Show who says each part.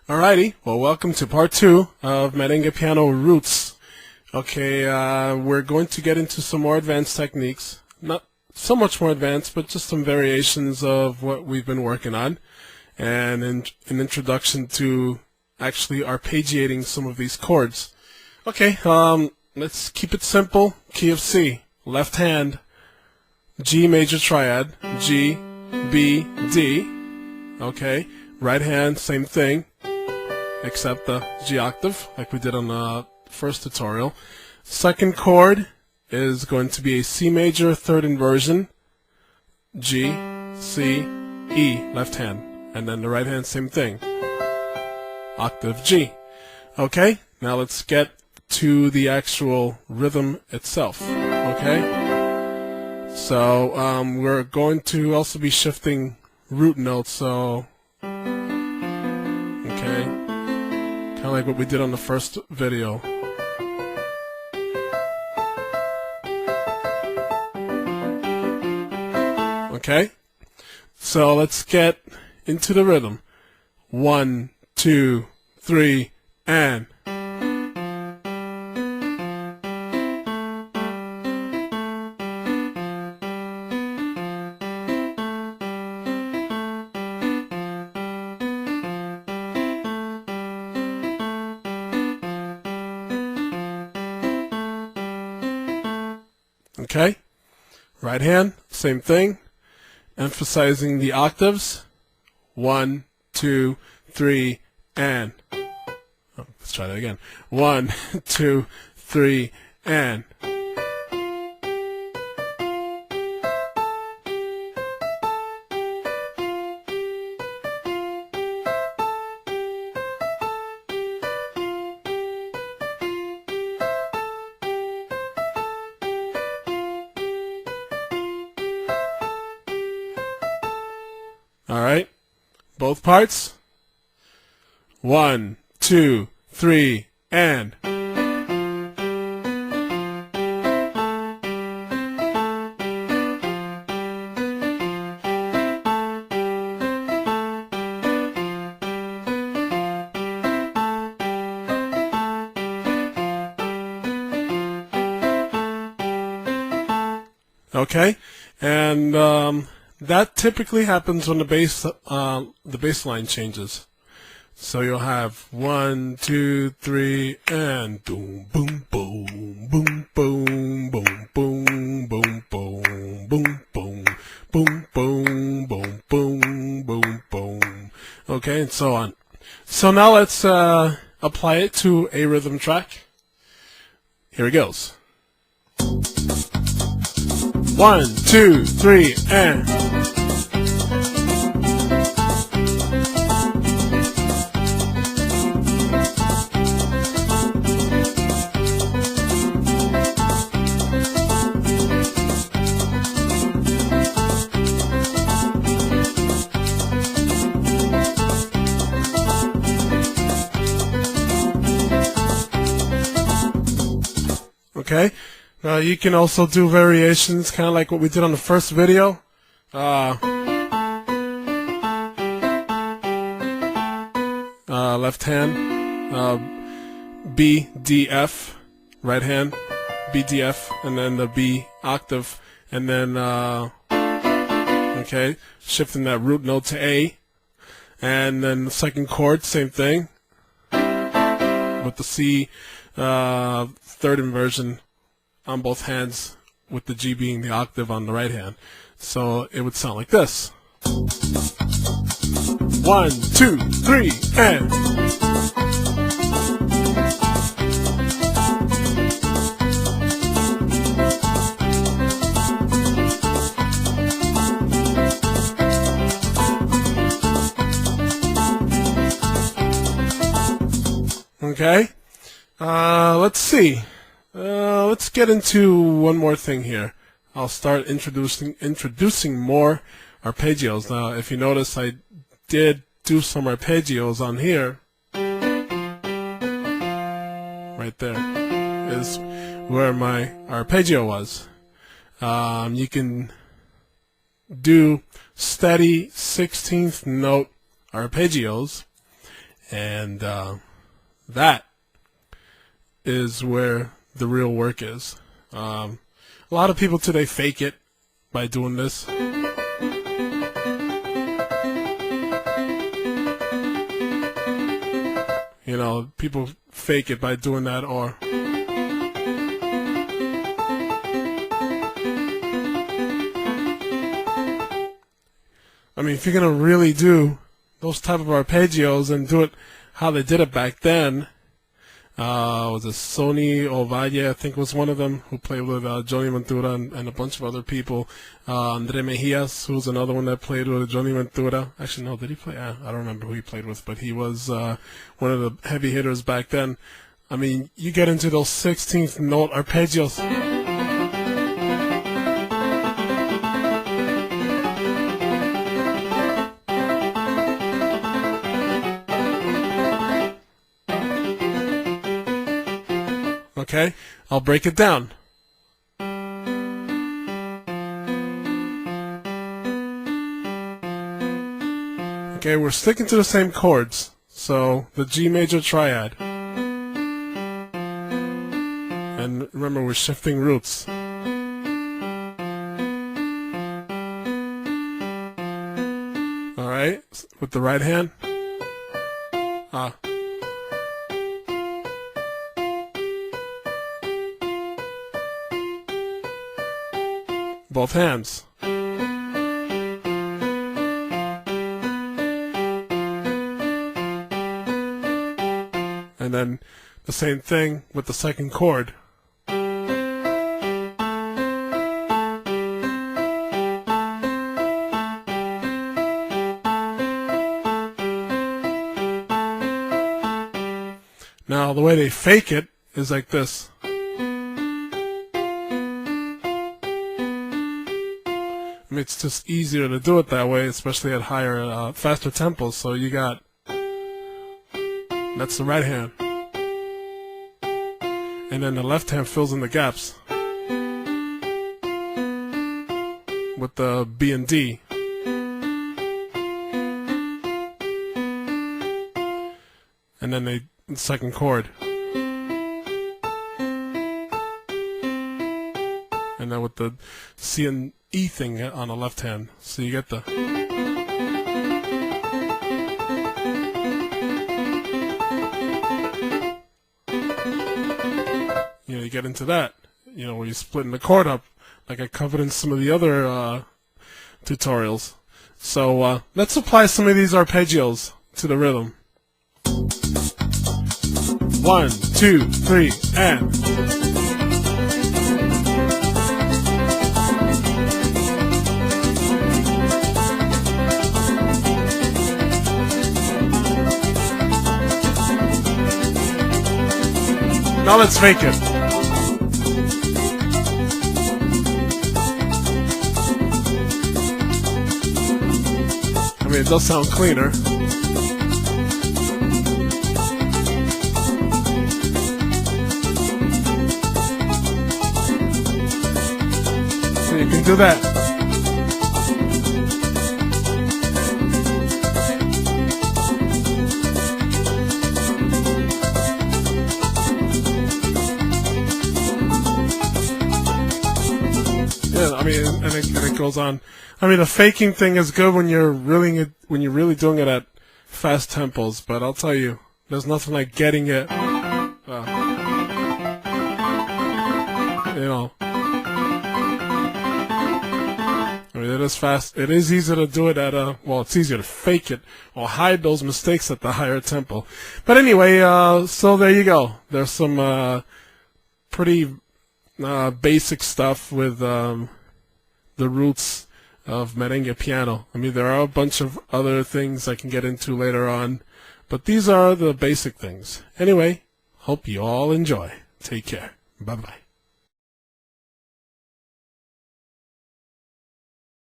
Speaker 1: Alrighty, well, welcome to part 2 of Merengue Piano Roots. Okay, we're going to get into some more advanced techniques. Not so much more advanced, but just some variations of what we've been working on. And an introduction to actually arpeggiating some of these chords. Okay, let's keep it simple. Key of C, left hand, G major triad, G, B, D. Okay, right hand, same thing, except the G octave, like we did on the first tutorial. Second chord is going to be a C major third inversion, G, C, E, left hand. And then the right hand, same thing, octave G. Okay, now let's get to the actual rhythm itself. Okay, so we're going to also be shifting root notes, so okay, kind of like what we did on the first video. Okay, so let's get into the rhythm. 1, 2, 3, and okay, right hand, same thing, emphasizing the octaves. 1, 2, 3, and let's try that again. 1, 2, 3, and all right. Both parts. 1, 2, 3, and okay, and that typically happens when the bass line changes. So you'll have 1, 2, 3, and boom, boom, boom, boom, boom, boom, boom, boom, boom, boom, boom, boom, boom, boom, boom, boom, boom. Okay, and so on. So now let's apply it to a rhythm track. Here it goes. 1, 2, 3, and okay. You can also do variations, kind of like what we did on the first video. Left hand, B, D, F, right hand, B, D, F, and then the B octave, and then, okay, shifting that root note to A, and then the second chord, same thing, with the C, third inversion on both hands, with the G being the octave on the right hand. So it would sound like this. 1, 2, 3, and okay. Let's see. Let's get into one more thing here. I'll start introducing more arpeggios. Now, if you notice, I did do some arpeggios on here. Right there is where my arpeggio was. You can do steady 16th note arpeggios, And that is where the real work is. A lot of people today fake it by doing this. You know, people fake it by doing that, or I mean, if you're gonna really do those type of arpeggios and do it how they did it back then, was it Sonny Ovalle, I think was one of them, who played with Johnny Ventura and a bunch of other people. Andre Mejias, who's another one that played with Johnny Ventura. Actually, no, did he play? I don't remember who he played with, but he was one of the heavy hitters back then. I mean, you get into those 16th note arpeggios. Okay, I'll break it down. Okay, we're sticking to the same chords. So, the G major triad. And remember, we're shifting roots. Alright, with the right hand. Both hands. And then the same thing with the second chord. Now the way they fake it is like this. I mean, it's just easier to do it that way, especially at higher, faster tempos. So you got, that's the right hand. And then the left hand fills in the gaps with the B and D. And then the second chord. And then with the C and E thing on the left hand. So you get the... You know, you get into that. You know, where you're splitting the chord up, like I covered in some of the other tutorials. So let's apply some of these arpeggios to the rhythm. 1, 2, 3, and... Now let's fake it. I mean, it does sound cleaner. So you can do that. I mean, and it goes on. I mean, the faking thing is good when you're really doing it at fast tempos. But I'll tell you, there's nothing like getting it. You know, I mean, it is fast. It is easy to do it at well, it's easier to fake it or hide those mistakes at the higher tempo. But anyway, so there you go. There's some pretty basic stuff with the roots of merengue piano. I mean, there are a bunch of other things I can get into later on, but these are the basic things. Anyway, hope you all enjoy. Take care. Bye-bye.